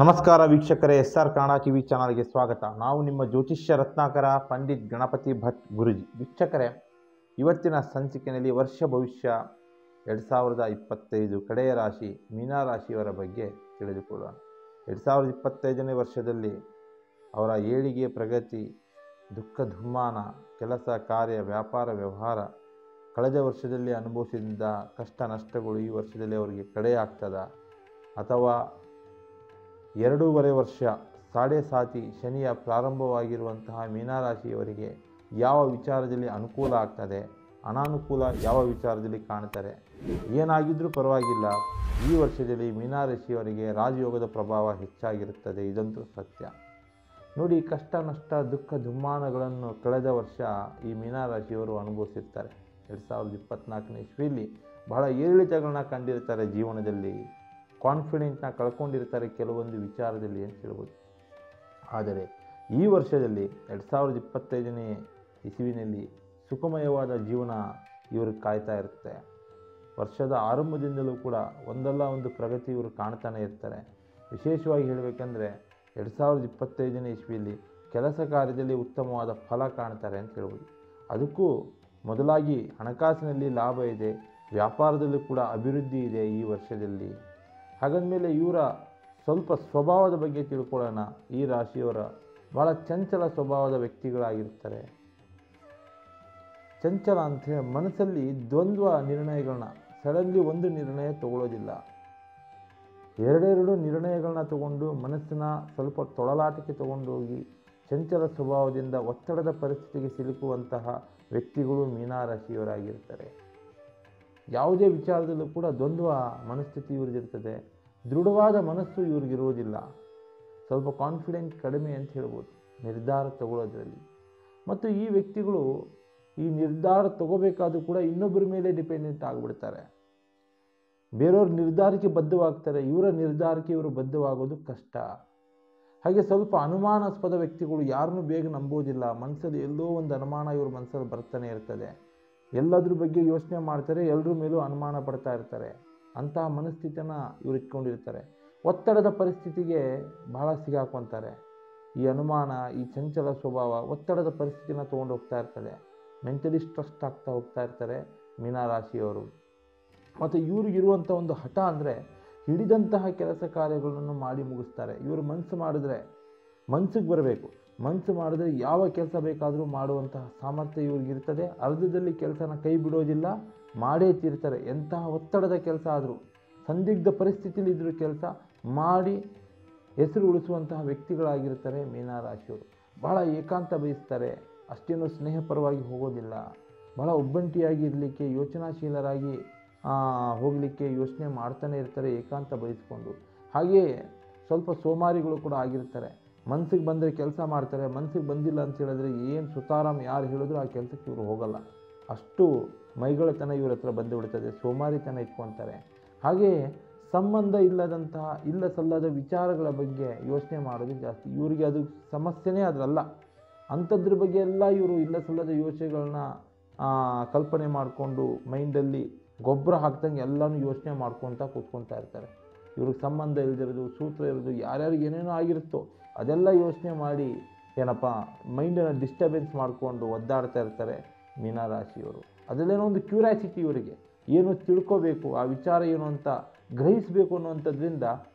ನಮಸ್ಕಾರ ವೀಕ್ಷಕರೇ, SR Kannada TV ಚಾನಲ್ಗೆ ಸ್ವಾಗತ. ನಾವು ನಿಮ್ಮ ಜ್ಯೋತಿಷ್ಯ ರತ್ನಾಕರ ಪಂಡಿತ್ ಗಣಪತಿ ಭಟ್ ಗುರುಜಿ. ವೀಕ್ಷಕರೇ, ಇವತ್ತಿನ ಸಂಚಿಕೆಯಲ್ಲಿ ವರ್ಷ ಭವಿಷ್ಯ 2025 ಕಡೆಯ ರಾಶಿ ಮೀನರಾಶಿಯವರ ಬಗ್ಗೆ ತಿಳಿದುಕೊಳ್ಳೋಣ. 2025ನೇ ವರ್ಷದಲ್ಲಿ ಅವರ ಏಳಿಗೆ, ಪ್ರಗತಿ, ದುಃಖ ದುಮ್ಮಾನ, ಕೆಲಸ ಕಾರ್ಯ, ವ್ಯಾಪಾರ ವ್ಯವಹಾರ, ಕಳೆದ ವರ್ಷದಲ್ಲಿ ಅನುಭವಿಸಿದ ಕಷ್ಟ ನಷ್ಟಗಳು ಈ ವರ್ಷದಲ್ಲಿ ಅವರಿಗೆ ಕಡೆಯಾಗ್ತದ, ಅಥವಾ 2.5 ವರ್ಷ ಸಾಡೆ ಸಾತಿ ಶನಿಯ ಪ್ರಾರಂಭವಾಗಿರುವಂತಹ ಮೀನರಾಶಿಯವರಿಗೆ ಯಾವ ವಿಚಾರದಲ್ಲಿ ಅನುಕೂಲ ಆಗ್ತದೆ, ಅನಾನುಕೂಲ ಯಾವ ವಿಚಾರದಲ್ಲಿ ಕಾಣ್ತಾರೆ, ಏನಾಗಿದ್ರೂ ಪರವಾಗಿಲ್ಲ, ಈ ವರ್ಷದಲ್ಲಿ ಮೀನರಾಶಿಯವರಿಗೆ ರಾಜಯೋಗದ ಪ್ರಭಾವ ಹೆಚ್ಚಾಗಿರುತ್ತದೆ. ಇದಂತೂ ಸತ್ಯ. ನೋಡಿ, ಕಷ್ಟ ನಷ್ಟ ದುಃಖ ದುಮ್ಮಾನಗಳನ್ನು ಕಳೆದ ವರ್ಷ ಈ ಮೀನರಾಶಿಯವರು ಅನುಭವಿಸಿರ್ತಾರೆ. 2024ನೇ ಇಸ್ವಿಯಲ್ಲಿ ಬಹಳ ಏರಿಳಿತಗಳನ್ನ ಕಂಡಿರ್ತಾರೆ. ಜೀವನದಲ್ಲಿ ಕಾನ್ಫಿಡೆಂಟ್ನ ಕಳ್ಕೊಂಡಿರ್ತಾರೆ ಕೆಲವೊಂದು ವಿಚಾರದಲ್ಲಿ ಅಂತ ಹೇಳ್ಬೋದು. ಆದರೆ ಈ ವರ್ಷದಲ್ಲಿ 2025ನೇ ಇಸುವಿನಲ್ಲಿ ಸುಖಮಯವಾದ ಜೀವನ ಇವರು ಕಾಯ್ತಾ ಇರುತ್ತೆ. ವರ್ಷದ ಆರಂಭದಿಂದಲೂ ಕೂಡ ಒಂದಲ್ಲ ಒಂದು ಪ್ರಗತಿ ಇವರು ಕಾಣ್ತಾನೆ ಇರ್ತಾರೆ. ವಿಶೇಷವಾಗಿ ಹೇಳಬೇಕಂದ್ರೆ 2025ನೇ ಇಸ್ವಿಯಲ್ಲಿ ಕೆಲಸ ಕಾರ್ಯದಲ್ಲಿ ಉತ್ತಮವಾದ ಫಲ ಕಾಣ್ತಾರೆ ಅಂತ ಹೇಳ್ಬೋದು. ಅದಕ್ಕೂ ಮೊದಲಾಗಿ ಹಣಕಾಸಿನಲ್ಲಿ ಲಾಭ ಇದೆ, ವ್ಯಾಪಾರದಲ್ಲೂ ಕೂಡ ಅಭಿವೃದ್ಧಿ ಇದೆ ಈ ವರ್ಷದಲ್ಲಿ. ಹಾಗಾದ್ಮೇಲೆ ಇವರ ಸ್ವಲ್ಪ ಸ್ವಭಾವದ ಬಗ್ಗೆ ತಿಳ್ಕೊಳ್ಳೋಣ. ಈ ರಾಶಿಯವರ ಭಾಳ ಚಂಚಲ ಸ್ವಭಾವದ ವ್ಯಕ್ತಿಗಳಾಗಿರ್ತಾರೆ. ಚಂಚಲ ಅಂತ ಮನಸ್ಸಲ್ಲಿ ದ್ವಂದ್ವ ನಿರ್ಣಯಗಳನ್ನ, ಸಡನ್ಲಿ ಒಂದು ನಿರ್ಣಯ ತಗೊಳ್ಳೋದಿಲ್ಲ, ಎರಡೆರಡು ನಿರ್ಣಯಗಳನ್ನ ತಗೊಂಡು ಮನಸ್ಸನ್ನ ಸ್ವಲ್ಪ ತೊಳಲಾಟಕ್ಕೆ ತಗೊಂಡೋಗಿ ಚಂಚಲ ಸ್ವಭಾವದಿಂದ ಒತ್ತಡದ ಪರಿಸ್ಥಿತಿಗೆ ಸಿಲುಕುವಂತಹ ವ್ಯಕ್ತಿಗಳು ಮೀನರಾಶಿಯವರಾಗಿರ್ತಾರೆ. ಯಾವುದೇ ವಿಚಾರದಲ್ಲೂ ಕೂಡ ದ್ವಂದ್ವ ಮನಸ್ಥಿತಿ ಇವ್ರದ್ದಿರ್ತದೆ. ದೃಢವಾದ ಮನಸ್ಸು ಇವ್ರಿಗಿರುವುದಿಲ್ಲ. ಸ್ವಲ್ಪ ಕಾನ್ಫಿಡೆಂಟ್ ಕಡಿಮೆ ಅಂತ ಹೇಳ್ಬೋದು ನಿರ್ಧಾರ ತಗೊಳ್ಳೋದ್ರಲ್ಲಿ. ಮತ್ತು ಈ ವ್ಯಕ್ತಿಗಳು ಈ ನಿರ್ಧಾರ ತಗೋಬೇಕಾದ್ರೂ ಕೂಡ ಇನ್ನೊಬ್ಬರ ಮೇಲೆ ಡಿಪೆಂಡೆಂಟ್ ಆಗಿಬಿಡ್ತಾರೆ. ಬೇರೆಯವ್ರ ನಿರ್ಧಾರಕ್ಕೆ ಬದ್ಧವಾಗ್ತಾರೆ, ಇವರ ನಿರ್ಧಾರಕ್ಕೆ ಇವರು ಬದ್ಧವಾಗೋದು ಕಷ್ಟ. ಹಾಗೆ ಸ್ವಲ್ಪ ಅನುಮಾನಾಸ್ಪದ ವ್ಯಕ್ತಿಗಳು, ಯಾರನ್ನೂ ಬೇಗ ನಂಬೋದಿಲ್ಲ. ಮನಸ್ಸಲ್ಲಿ ಎಲ್ಲೋ ಒಂದು ಅನುಮಾನ ಇವ್ರ ಮನಸ್ಸಲ್ಲಿ ಬರ್ತಾನೆ ಇರ್ತದೆ. ಎಲ್ಲದ್ರ ಬಗ್ಗೆ ಯೋಚನೆ ಮಾಡ್ತಾರೆ, ಎಲ್ಲರ ಮೇಲೂ ಅನುಮಾನ ಪಡ್ತಾ ಇರ್ತಾರೆ. ಅಂತಹ ಮನಸ್ಥಿತಿಯನ್ನು ಇವರು ಇಟ್ಕೊಂಡಿರ್ತಾರೆ. ಒತ್ತಡದ ಪರಿಸ್ಥಿತಿಗೆ ಬಹಳ ಸಿಗಾಕೊಂತಾರೆ. ಈ ಅನುಮಾನ, ಈ ಚಂಚಲ ಸ್ವಭಾವ ಒತ್ತಡದ ಪರಿಸ್ಥಿತಿನ ತೊಗೊಂಡು ಹೋಗ್ತಾ ಇರ್ತದೆ. ಮೆಂಟಲಿ ಸ್ಟ್ರೆಸ್ ಆಗ್ತಾ ಹೋಗ್ತಾ ಇರ್ತಾರೆ ಮೀನರಾಶಿಯವರು. ಮತ್ತು ಇವ್ರಿಗಿರುವಂಥ ಒಂದು ಹಠ ಅಂದರೆ ಹಿಡಿದಂತಹ ಕೆಲಸ ಕಾರ್ಯಗಳನ್ನು ಮಾಡಿ ಮುಗಿಸ್ತಾರೆ. ಇವರು ಮನಸ್ಸು ಮಾಡಿದ್ರೆ ಮನಸ್ಸಿಗೆ ಬರಬೇಕು. ಮನಸ್ಸು ಮಾಡಿದ್ರೆ ಯಾವ ಕೆಲಸ ಬೇಕಾದರೂ ಮಾಡುವಂತಹ ಸಾಮರ್ಥ್ಯ ಇವ್ರಿಗಿರ್ತದೆ. ಅರ್ಧದಲ್ಲಿ ಕೆಲಸನ ಕೈ ಬಿಡೋದಿಲ್ಲ, ಮಾಡೇ ತೀರ್ತಾರೆ. ಎಂತಹ ಒತ್ತಡದ ಕೆಲಸ ಆದರೂ, ಸಂದಿಗ್ಧ ಪರಿಸ್ಥಿತಿಯಲ್ಲಿ ಇದ್ರೂ ಕೆಲಸ ಮಾಡಿ ಹೆಸರು ಉಳಿಸುವಂತಹ ವ್ಯಕ್ತಿಗಳಾಗಿರ್ತಾರೆ ಮೀನರಾಶಿಯವರು. ಬಹಳ ಏಕಾಂತ ಬಯಸ್ತಾರೆ, ಅಷ್ಟೇನು ಸ್ನೇಹಪರವಾಗಿ ಹೋಗೋದಿಲ್ಲ. ಬಹಳ ಒಬ್ಬಂಟಿಯಾಗಿ ಇರಲಿಕ್ಕೆ, ಯೋಚನಾಶೀಲರಾಗಿ ಹೋಗಲಿಕ್ಕೆ ಯೋಚನೆ ಮಾಡ್ತಾನೆ ಇರ್ತಾರೆ, ಏಕಾಂತ ಬಯಸ್ಕೊಂಡು. ಹಾಗೆಯೇ ಸ್ವಲ್ಪ ಸೋಮಾರಿಗಳು ಕೂಡ ಆಗಿರ್ತಾರೆ. ಮನ್ಸಿಗೆ ಬಂದರೆ ಕೆಲಸ ಮಾಡ್ತಾರೆ, ಮನ್ಸಿಗೆ ಬಂದಿಲ್ಲ ಅಂತ ಹೇಳಿದ್ರೆ ಏನು ಸುತಾರಾಮ್ ಯಾರು ಹೇಳಿದ್ರು ಆ ಕೆಲಸಕ್ಕೆ ಇವರು ಹೋಗಲ್ಲ. ಅಷ್ಟು ಮೈಗಳತನ ಇವ್ರ ಹತ್ರ ಬಂದು ಬಿಡ್ತದೆ, ಸೋಮಾರಿತನ ಇಟ್ಕೊತಾರೆ. ಹಾಗೆಯೇ ಸಂಬಂಧ ಇಲ್ಲದಂತಹ ಇಲ್ಲ ಸಲ್ಲದ ವಿಚಾರಗಳ ಬಗ್ಗೆ ಯೋಚನೆ ಮಾಡೋದು ಜಾಸ್ತಿ. ಇವರಿಗೆ ಅದು ಸಮಸ್ಯೆನೇ ಅದರಲ್ಲ. ಅಂಥದ್ರ ಬಗ್ಗೆ ಎಲ್ಲ ಇವರು ಇಲ್ಲ ಸಲ್ಲದ ಯೋಚನೆಗಳನ್ನ ಕಲ್ಪನೆ ಮಾಡಿಕೊಂಡು ಮೈಂಡಲ್ಲಿ ಗೊಬ್ಬರ ಹಾಕ್ದಂಗೆ ಎಲ್ಲನೂ ಯೋಚನೆ ಮಾಡ್ಕೊತಾ ಕೂತ್ಕೊತಾ ಇರ್ತಾರೆ. ಇವ್ರಿಗೆ ಸಂಬಂಧ ಇಲ್ದಿರೋದು, ಸೂತ್ರ ಇರೋದು, ಯಾರ್ಯಾರಿಗೆ ಏನೇನೋ ಆಗಿರುತ್ತೋ ಅದೆಲ್ಲ ಯೋಚನೆ ಮಾಡಿ ಏನಪ್ಪ ಮೈಂಡನ್ನು ಡಿಸ್ಟರ್ಬೆನ್ಸ್ ಮಾಡಿಕೊಂಡು ಒದ್ದಾಡ್ತಾ ಇರ್ತಾರೆ ಮೀನರಾಶಿಯವರು. ಅದರಲ್ಲೇನೋ ಒಂದು ಕ್ಯೂರಿಯಾಸಿಟಿ ಇವರಿಗೆ, ಏನು ತಿಳ್ಕೋಬೇಕು, ಆ ವಿಚಾರ ಏನು ಅಂತ ಗ್ರಹಿಸಬೇಕು ಅನ್ನುವಂಥದ್ರಿಂದ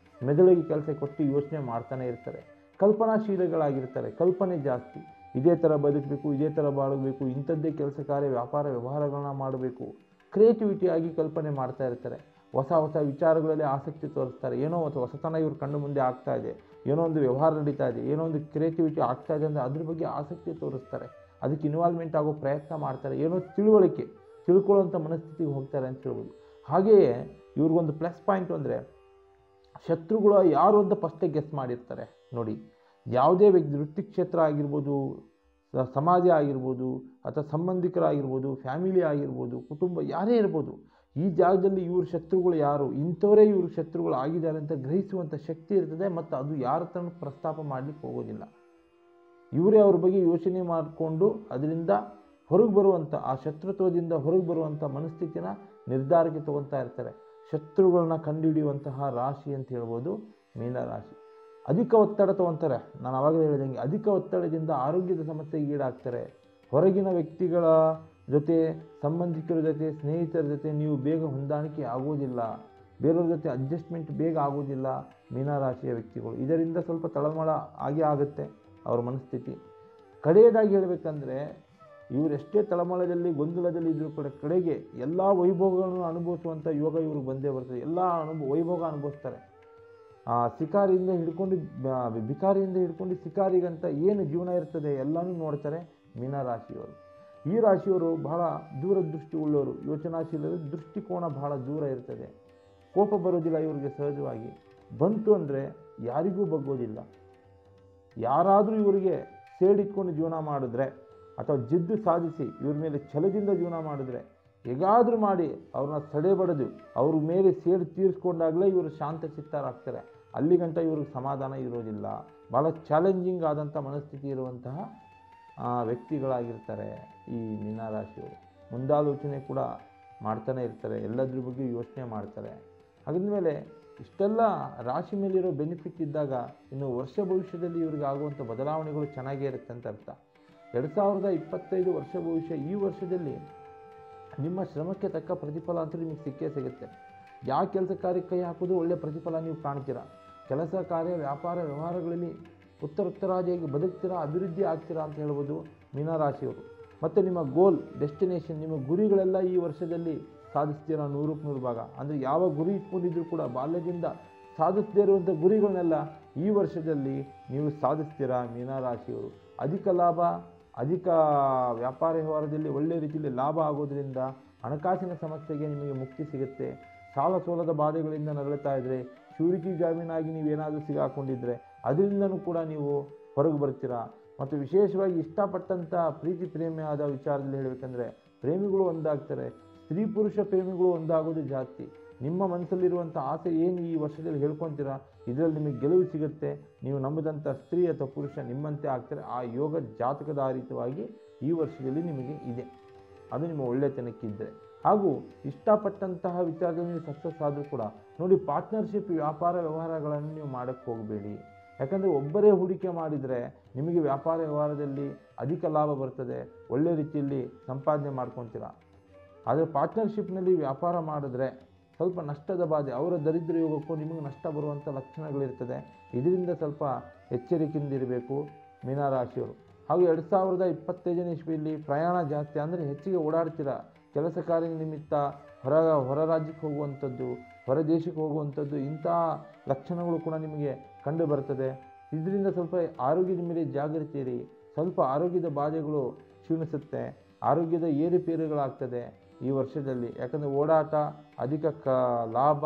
ಮೆದುಳಿಗೆ ಕೆಲಸ ಕೊಟ್ಟು ಯೋಚನೆ ಮಾಡ್ತಾನೆ ಇರ್ತಾರೆ. ಕಲ್ಪನಾಶೀಲಗಳಾಗಿರ್ತಾರೆ, ಕಲ್ಪನೆ ಜಾಸ್ತಿ. ಇದೇ ಥರ ಬದುಕಬೇಕು, ಇದೇ ಥರ ಬಾಳಬೇಕು, ಇಂಥದ್ದೇ ಕೆಲಸ ಕಾರ್ಯ ವ್ಯಾಪಾರ ವ್ಯವಹಾರಗಳನ್ನ ಮಾಡಬೇಕು, ಕ್ರಿಯೇಟಿವಿಟಿಯಾಗಿ ಕಲ್ಪನೆ ಮಾಡ್ತಾ ಇರ್ತಾರೆ. ಹೊಸ ಹೊಸ ವಿಚಾರಗಳಲ್ಲಿ ಆಸಕ್ತಿ ತೋರಿಸ್ತಾರೆ. ಏನೋ ಒಂದು ಹೊಸತನ ಇವ್ರ ಕಣ್ಣು ಮುಂದೆ ಆಗ್ತಾ ಇದೆ, ಏನೋ ಒಂದು ವ್ಯವಹಾರ ನಡೀತಾ ಇದೆ, ಏನೋ ಒಂದು ಕ್ರಿಯೇಟಿವಿಟಿ ಆಗ್ತಾ ಇದೆ ಅಂದರೆ ಅದ್ರ ಬಗ್ಗೆ ಆಸಕ್ತಿ ತೋರಿಸ್ತಾರೆ. ಅದಕ್ಕೆ ಇನ್ವಾಲ್ವ್ಮೆಂಟ್ ಆಗೋ ಪ್ರಯತ್ನ ಮಾಡ್ತಾರೆ. ಏನೋ ತಿಳ್ಕೊಳ್ಳೋಂಥ ಮನಸ್ಥಿತಿಗೆ ಹೋಗ್ತಾರೆ ಅಂತ ಹೇಳ್ಬೋದು. ಹಾಗೆಯೇ ಇವ್ರಿಗೊಂದು ಪ್ಲಸ್ ಪಾಯಿಂಟ್ ಅಂದರೆ ಶತ್ರುಗಳು ಯಾರು ಅಂತ ಫಸ್ಟೇ ಗೆಸ್ ಮಾಡಿರ್ತಾರೆ. ನೋಡಿ, ಯಾವುದೇ ವ್ಯಕ್ತಿ, ವೃತ್ತಿ ಕ್ಷೇತ್ರ ಆಗಿರ್ಬೋದು, ಸಮಾಜ ಆಗಿರ್ಬೋದು, ಅಥವಾ ಸಂಬಂಧಿಕರಾಗಿರ್ಬೋದು, ಫ್ಯಾಮಿಲಿ ಆಗಿರ್ಬೋದು, ಕುಟುಂಬ ಯಾರೇ ಇರ್ಬೋದು, ಈ ಜಾಗದಲ್ಲಿ ಇವ್ರ ಶತ್ರುಗಳು ಯಾರು, ಇಂಥವರೇ ಇವ್ರ ಶತ್ರುಗಳು ಆಗಿದ್ದಾರೆ ಅಂತ ಗ್ರಹಿಸುವಂಥ ಶಕ್ತಿ ಇರ್ತದೆ. ಮತ್ತು ಅದು ಯಾರ ಹತ್ರನೂ ಪ್ರಸ್ತಾಪ ಮಾಡಲಿಕ್ಕೆ ಹೋಗೋದಿಲ್ಲ. ಇವರೇ ಅವ್ರ ಬಗ್ಗೆ ಯೋಚನೆ ಮಾಡಿಕೊಂಡು ಅದರಿಂದ ಹೊರಗೆ ಬರುವಂಥ, ಆ ಶತ್ರುತ್ವದಿಂದ ಹೊರಗೆ ಬರುವಂಥ ಮನಸ್ಥಿತಿನ ನಿರ್ಧಾರಕ್ಕೆ ತಗೊತಾ ಇರ್ತಾರೆ. ಶತ್ರುಗಳನ್ನ ಕಂಡುಹಿಡಿಯುವಂತಹ ರಾಶಿ ಅಂತ ಹೇಳ್ಬೋದು ಮೀನರಾಶಿ. ಅಧಿಕ ಒತ್ತಡ ತೊಗೊತಾರೆ. ನಾನು ಆವಾಗಲೇ ಹೇಳಿದಂಗೆ ಅಧಿಕ ಒತ್ತಡದಿಂದ ಆರೋಗ್ಯದ ಸಮಸ್ಯೆಗೆ ಈಡಾಗ್ತಾರೆ. ಹೊರಗಿನ ವ್ಯಕ್ತಿಗಳ ಜೊತೆ, ಸಂಬಂಧಿಕರ ಜೊತೆ, ಸ್ನೇಹಿತರ ಜೊತೆ ನೀವು ಬೇಗ ಹೊಂದಾಣಿಕೆ ಆಗೋದಿಲ್ಲ. ಬೇರೆಯವ್ರ ಜೊತೆ ಅಡ್ಜಸ್ಟ್ಮೆಂಟ್ ಬೇಗ ಆಗೋದಿಲ್ಲ ಮೀನರಾಶಿಯ ವ್ಯಕ್ತಿಗಳು. ಇದರಿಂದ ಸ್ವಲ್ಪ ತಳಮಳ ಆಗೇ ಆಗುತ್ತೆ ಅವರ ಮನಸ್ಥಿತಿ. ಕಡೆಯದಾಗಿ ಹೇಳಬೇಕಂದ್ರೆ, ಇವರೆಷ್ಟೇ ತಳಮಳದಲ್ಲಿ ಗೊಂದಲದಲ್ಲಿ ಇದ್ರೂ ಕೂಡ ಕಡೆಗೆ ಎಲ್ಲ ವೈಭವಗಳನ್ನು ಅನುಭವಿಸುವಂಥ ಯೋಗ ಇವ್ರಿಗೆ ಬಂದೇ ಬರ್ತದೆ. ಎಲ್ಲ ವೈಭೋಗ ಅನುಭವಿಸ್ತಾರೆ. ಶಿಕಾರಿಯಿಂದ ಹಿಡ್ಕೊಂಡು ಬಿಕಾರಿಯಿಂದ ಹಿಡ್ಕೊಂಡು ಶಿಕಾರಿಗಂತ ಏನು ಜೀವನ ಇರ್ತದೆ ಎಲ್ಲನೂ ನೋಡ್ತಾರೆ ಮೀನರಾಶಿಯವರು. ಈ ರಾಶಿಯವರು ಬಹಳ ದೂರದೃಷ್ಟಿ ಉಳ್ಳವರು, ಯೋಚನಾಶೀಲರು, ದೃಷ್ಟಿಕೋನ ಬಹಳ ದೂರ ಇರ್ತದೆ. ಕೋಪ ಬರೋದಿಲ್ಲ ಇವರಿಗೆ ಸಹಜವಾಗಿ. ಬಂತು ಅಂದರೆ ಯಾರಿಗೂ ಬಗ್ಗೋದಿಲ್ಲ. ಯಾರಾದರೂ ಇವರಿಗೆ ಸೇಡಿಟ್ಕೊಂಡು ಜೀವನ ಮಾಡಿದ್ರೆ ಅಥವಾ ಜಿದ್ದು ಸಾಧಿಸಿ ಇವ್ರ ಮೇಲೆ ಛಲದಿಂದ ಜೀವನ ಮಾಡಿದ್ರೆ, ಹೇಗಾದರೂ ಮಾಡಿ ಅವ್ರನ್ನ ತಡೆಬಡಿದು ಅವ್ರ ಮೇಲೆ ಸೇಡು ತೀರಿಸ್ಕೊಂಡಾಗಲೇ ಇವರು ಶಾಂತ ಚಿತ್ತರಾಗ್ತಾರೆ. ಅಲ್ಲಿಗಂಟ ಇವ್ರಿಗೆ ಸಮಾಧಾನ ಇರೋದಿಲ್ಲ. ಭಾಳ ಚಾಲೆಂಜಿಂಗ್ ಆದಂಥ ಮನಸ್ಥಿತಿ ಇರುವಂತಹ ವ್ಯಕ್ತಿಗಳಾಗಿರ್ತಾರೆ ಈ ಮೀನರಾಶಿಯವರು. ಮುಂದಾಲೋಚನೆ ಕೂಡ ಮಾಡ್ತಾನೆ ಇರ್ತಾರೆ, ಎಲ್ಲದ್ರ ಬಗ್ಗೆ ಯೋಚನೆ ಮಾಡ್ತಾರೆ. ಹಾಗಿದ್ಮೇಲೆ ಇಷ್ಟೆಲ್ಲ ರಾಶಿ ಮೇಲಿರೋ ಬೆನಿಫಿಟ್ ಇದ್ದಾಗ ಇನ್ನು ವರ್ಷ ಭವಿಷ್ಯದಲ್ಲಿ ಇವ್ರಿಗೆ ಆಗುವಂಥ ಬದಲಾವಣೆಗಳು ಚೆನ್ನಾಗೇ ಇರುತ್ತೆ ಅಂತ ಅರ್ಥ. 2025 ವರ್ಷ ಭವಿಷ್ಯ, ಈ ವರ್ಷದಲ್ಲಿ ನಿಮ್ಮ ಶ್ರಮಕ್ಕೆ ತಕ್ಕ ಪ್ರತಿಫಲ ಅಂತೂ ನಿಮಗೆ ಸಿಕ್ಕೇ ಸಿಗುತ್ತೆ. ಯಾವ ಕೆಲಸ ಕಾರ್ಯಕ್ಕೆ ಕೈ ಹಾಕೋದು ಒಳ್ಳೆಯ ಪ್ರತಿಫಲ ನೀವು ಕಾಣ್ತೀರಾ. ಕೆಲಸ ಕಾರ್ಯ, ವ್ಯಾಪಾರ, ವ್ಯವಹಾರಗಳಲ್ಲಿ ಉತ್ತರೋತ್ತರಾದಿಯಾಗಿ ಬದುಕ್ತೀರಾ, ಅಭಿವೃದ್ಧಿ ಆಗ್ತೀರಾ ಅಂತ ಹೇಳ್ಬೋದು ಮೀನರಾಶಿಯವರು. ಮತ್ತು ನಿಮ್ಮ ಗೋಲ್, ಡೆಸ್ಟಿನೇಷನ್, ನಿಮ್ಮ ಗುರಿಗಳೆಲ್ಲ ಈ ವರ್ಷದಲ್ಲಿ ಸಾಧಿಸ್ತೀರಾ 100ಕ್ಕೆ 100 ಭಾಗ. ಅಂದರೆ ಯಾವ ಗುರಿ ಇಟ್ಕೊಂಡಿದ್ರು ಕೂಡ ಬಾಲ್ಯದಿಂದ ಸಾಧಿಸದೇ ಇರುವಂಥ ಗುರಿಗಳನ್ನೆಲ್ಲ ಈ ವರ್ಷದಲ್ಲಿ ನೀವು ಸಾಧಿಸ್ತೀರಾ ಮೀನರಾಶಿಯವರು. ಅಧಿಕ ಲಾಭ, ಅಧಿಕ ವ್ಯಾಪಾರ ವ್ಯವಹಾರದಲ್ಲಿ ಒಳ್ಳೆಯ ರೀತಿಯಲ್ಲಿ ಲಾಭ ಆಗೋದ್ರಿಂದ ಹಣಕಾಸಿನ ಸಮಸ್ಯೆಗೆ ನಿಮಗೆ ಮುಕ್ತಿ ಸಿಗುತ್ತೆ. ಸಾಲ ಸೋಲದ ಬಾಧೆಗಳಿಂದ ನರಳುತ್ತಾ ಇದ್ದರೆ, ಶೂರಿಕೆ ಜಾಮೀನಾಗಿ ನೀವೇನಾದರೂ ಸಿಗಾಕೊಂಡಿದ್ರೆ ಅದರಿಂದನೂ ಕೂಡ ನೀವು ಹೊರಗೆ ಬರ್ತೀರಾ. ಮತ್ತು ವಿಶೇಷವಾಗಿ ಇಷ್ಟಪಟ್ಟಂಥ ಪ್ರೀತಿ ಪ್ರೇಮಿಯಾದ ವಿಚಾರದಲ್ಲಿ ಹೇಳಬೇಕಂದ್ರೆ, ಪ್ರೇಮಿಗಳು ಒಂದಾಗ್ತಾರೆ. ಸ್ತ್ರೀ ಪುರುಷ ಪ್ರೇಮಿಗಳು ಒಂದಾಗೋದು ಜಾಸ್ತಿ. ನಿಮ್ಮ ಮನಸ್ಸಲ್ಲಿರುವಂಥ ಆಸೆ ಏನು ಈ ವರ್ಷದಲ್ಲಿ ಹೇಳ್ಕೊತೀರಾ, ಇದರಲ್ಲಿ ನಿಮಗೆ ಗೆಲುವು ಸಿಗುತ್ತೆ. ನೀವು ನಂಬಿದಂಥ ಸ್ತ್ರೀ ಅಥವಾ ಪುರುಷ ನಿಮ್ಮಂತೆ ಆಗ್ತಾರೆ. ಆ ಯೋಗ ಜಾತಕಧಾರಿತವಾಗಿ ಈ ವರ್ಷದಲ್ಲಿ ನಿಮಗೆ ಇದೆ. ಅದು ನಿಮ್ಮ ಒಳ್ಳೆತನಕ್ಕಿದ್ದರೆ. ಹಾಗೂ ಇಷ್ಟಪಟ್ಟಂತಹ ವಿಚಾರದಲ್ಲಿ ನೀವು ಸಕ್ಸಸ್ ಆದರೂ ಕೂಡ ನೋಡಿ, ಪಾರ್ಟ್ನರ್ಶಿಪ್ ವ್ಯಾಪಾರ ವ್ಯವಹಾರಗಳನ್ನು ನೀವು ಮಾಡೋಕ್ಕೆ ಹೋಗಬೇಡಿ. ಯಾಕಂದರೆ ಒಬ್ಬರೇ ಹೂಡಿಕೆ ಮಾಡಿದರೆ ನಿಮಗೆ ವ್ಯಾಪಾರ ವ್ಯವಹಾರದಲ್ಲಿ ಅಧಿಕ ಲಾಭ ಬರ್ತದೆ, ಒಳ್ಳೆ ರೀತಿಯಲ್ಲಿ ಸಂಪಾದನೆ ಮಾಡ್ಕೊತೀರಾ. ಆದರೆ ಪಾರ್ಟ್ನರ್ಶಿಪ್ನಲ್ಲಿ ವ್ಯಾಪಾರ ಮಾಡಿದ್ರೆ ಸ್ವಲ್ಪ ನಷ್ಟದ ಬಾಧೆ, ಅವರ ದರಿದ್ರ ಯೋಗಕ್ಕೂ ನಿಮಗೆ ನಷ್ಟ ಬರುವಂಥ ಲಕ್ಷಣಗಳಿರ್ತದೆ. ಇದರಿಂದ ಸ್ವಲ್ಪ ಎಚ್ಚರಿಕೆಯಿಂದ ಇರಬೇಕು ಮೀನರಾಶಿಯವರು. ಹಾಗೂ 2025ನೇ ಇಸ್ವಿಯಲ್ಲಿ ಪ್ರಯಾಣ ಜಾಸ್ತಿ, ಅಂದರೆ ಹೆಚ್ಚಿಗೆ ಓಡಾಡ್ತೀರಾ. ಕೆಲಸ ಕಾರ್ಯ ನಿಮಿತ್ತ ಹೊರ ರಾಜ್ಯಕ್ಕೆ ಹೋಗುವಂಥದ್ದು, ಹೊರ ದೇಶಕ್ಕೆ ಹೋಗುವಂಥದ್ದು, ಇಂತಹ ಲಕ್ಷಣಗಳು ಕೂಡ ನಿಮಗೆ ಕಂಡು ಬರ್ತದೆ. ಇದರಿಂದ ಸ್ವಲ್ಪ ಆರೋಗ್ಯದ ಮೇಲೆ ಜಾಗೃತಿ ಇರಿ. ಸ್ವಲ್ಪ ಆರೋಗ್ಯದ ಬಾಧೆಗಳು ಕ್ಷೀಣಿಸುತ್ತೆ, ಆರೋಗ್ಯದ ಏರುಪೇರುಗಳಾಗ್ತದೆ ಈ ವರ್ಷದಲ್ಲಿ. ಯಾಕಂದರೆ ಓಡಾಟ, ಅಧಿಕ ಲಾಭ,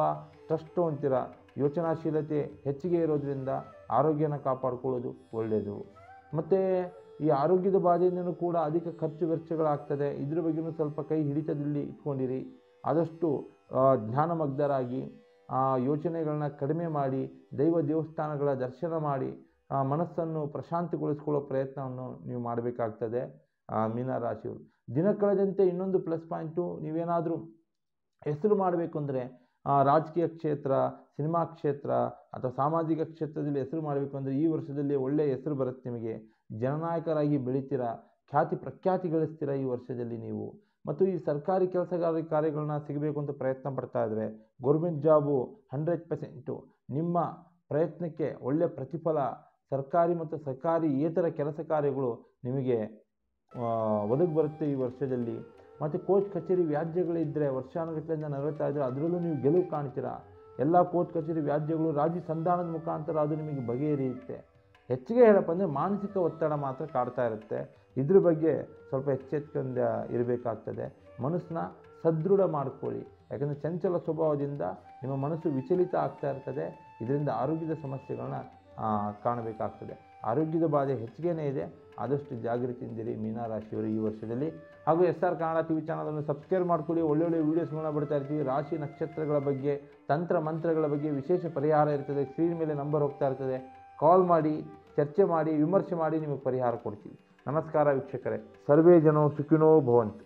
ಟ್ರಸ್ಟ್ ಅಂತೀರ, ಯೋಚನಾಶೀಲತೆ ಹೆಚ್ಚಿಗೆ ಇರೋದ್ರಿಂದ ಆರೋಗ್ಯನ ಕಾಪಾಡ್ಕೊಳ್ಳೋದು ಒಳ್ಳೆಯದು. ಮತ್ತು ಈ ಆರೋಗ್ಯದ ಬಾಧೆಯಿಂದನೂ ಕೂಡ ಅಧಿಕ ಖರ್ಚು ವೆಚ್ಚಗಳಾಗ್ತದೆ. ಇದ್ರ ಬಗ್ಗೆಯೂ ಸ್ವಲ್ಪ ಕೈ ಹಿಡಿತದಲ್ಲಿ ಇಟ್ಕೊಂಡಿರಿ. ಆದಷ್ಟು ಧ್ಯಾನಮಗ್ಧರಾಗಿ ಯೋಚನೆಗಳನ್ನ ಕಡಿಮೆ ಮಾಡಿ, ದೈವ ದೇವಸ್ಥಾನಗಳ ದರ್ಶನ ಮಾಡಿ ಮನಸ್ಸನ್ನು ಪ್ರಶಾಂತಿಗೊಳಿಸ್ಕೊಳ್ಳೋ ಪ್ರಯತ್ನವನ್ನು ನೀವು ಮಾಡಬೇಕಾಗ್ತದೆ ಮೀನರಾಶಿಯವರು. ದಿನ ಕಳೆದಂತೆ ಇನ್ನೊಂದು ಪ್ಲಸ್ ಪಾಯಿಂಟು, ನೀವೇನಾದರೂ ಹೆಸರು ಮಾಡಬೇಕು ಅಂದರೆ ರಾಜಕೀಯ ಕ್ಷೇತ್ರ, ಸಿನಿಮಾ ಕ್ಷೇತ್ರ ಅಥವಾ ಸಾಮಾಜಿಕ ಕ್ಷೇತ್ರದಲ್ಲಿ ಹೆಸರು ಮಾಡಬೇಕು ಅಂದರೆ ಈ ವರ್ಷದಲ್ಲಿ ಒಳ್ಳೆಯ ಹೆಸರು ಬರುತ್ತೆ ನಿಮಗೆ. ಜನನಾಯಕರಾಗಿ ಬೆಳಿತೀರಾ, ಖ್ಯಾತಿ ಪ್ರಖ್ಯಾತಿ ಗಳಿಸ್ತೀರಾ ಈ ವರ್ಷದಲ್ಲಿ ನೀವು. ಮತ್ತು ಈ ಸರ್ಕಾರಿ ಕಾರ್ಯಗಳನ್ನ ಸಿಗಬೇಕು ಅಂತ ಪ್ರಯತ್ನ ಪಡ್ತಾ ಇದ್ದರೆ, ಗೌರ್ಮೆಂಟ್ ಜಾಬು 100% ನಿಮ್ಮ ಪ್ರಯತ್ನಕ್ಕೆ ಒಳ್ಳೆಯ ಪ್ರತಿಫಲ, ಸರ್ಕಾರಿ ಮತ್ತು ಸರ್ಕಾರಿಯೇತರ ಕೆಲಸ ಕಾರ್ಯಗಳು ನಿಮಗೆ ಒದಗಿ ಬರುತ್ತೆ ಈ ವರ್ಷದಲ್ಲಿ. ಮತ್ತು ಕೋರ್ಟ್ ಕಚೇರಿ ವ್ಯಾಜ್ಯಗಳಿದ್ದರೆ ವರ್ಷಾನುಗಟ್ಟಲೆಯಿಂದ ನರಳುತ್ತಾ ಇದ್ದರೆ ಅದರಲ್ಲೂ ನೀವು ಗೆಲುವು ಕಾಣ್ತೀರಾ. ಎಲ್ಲ ಕೋರ್ಟ್ ಕಚೇರಿ ವ್ಯಾಜ್ಯಗಳು ರಾಜಿ ಸಂಧಾನದ ಮುಖಾಂತರ ಅದು ನಿಮಗೆ ಬಗೆಹರಿಯುತ್ತೆ. ಹೆಚ್ಚಿಗೆ ಹೇಳಪ್ಪ ಅಂದರೆ ಮಾನಸಿಕ ಒತ್ತಡ ಮಾತ್ರ ಕಾಡ್ತಾ ಇರುತ್ತೆ. ಇದ್ರ ಬಗ್ಗೆ ಸ್ವಲ್ಪ ಎಚ್ಚೆತ್ತುಕೊಂಡು ಇರಬೇಕಾಗ್ತದೆ. ಮನಸ್ಸನ್ನ ಸದೃಢ ಮಾಡ್ಕೊಳ್ಳಿ. ಯಾಕಂದರೆ ಚಂಚಲ ಸ್ವಭಾವದಿಂದ ನಿಮ್ಮ ಮನಸ್ಸು ವಿಚಲಿತ ಆಗ್ತಾ ಇರ್ತದೆ. ಇದರಿಂದ ಆರೋಗ್ಯದ ಸಮಸ್ಯೆಗಳನ್ನ ಕಾಣಬೇಕಾಗ್ತದೆ. ಆರೋಗ್ಯದ ಬಾಧೆ ಹೆಚ್ಚಿಗೆನೇ ಇದೆ. ಆದಷ್ಟು ಜಾಗೃತಿಯಿಂದಿರಿ ಮೀನರಾಶಿಯವರು ಈ ವರ್ಷದಲ್ಲಿ. ಹಾಗೂ SR ಕನ್ನಡ TV ಚಾನಲನ್ನು ಸಬ್ಸ್ಕ್ರೈಬ್ ಮಾಡ್ಕೊಳ್ಳಿ. ಒಳ್ಳೊಳ್ಳೆ ವೀಡಿಯೋಸ್ಗಳನ್ನ ಬಿಡ್ತಾ ಇರ್ತೀವಿ. ರಾಶಿ ನಕ್ಷತ್ರಗಳ ಬಗ್ಗೆ, ತಂತ್ರ ಮಂತ್ರಗಳ ಬಗ್ಗೆ ವಿಶೇಷ ಪರಿಹಾರ ಇರ್ತದೆ. ಸ್ಕ್ರೀನ್ ಮೇಲೆ ನಂಬರ್ ಹೋಗ್ತಾ ಇರ್ತದೆ. ಕಾಲ್ ಮಾಡಿ, ಚರ್ಚೆ ಮಾಡಿ, ವಿಮರ್ಶೆ ಮಾಡಿ ನಿಮಗೆ ಪರಿಹಾರ ಕೊಡ್ತೀವಿ. ನಮಸ್ಕಾರ ವೀಕ್ಷಕರೇ. ಸರ್ವೇ ಜನೋ ಸುಖಿನೋ ಭವಂತು.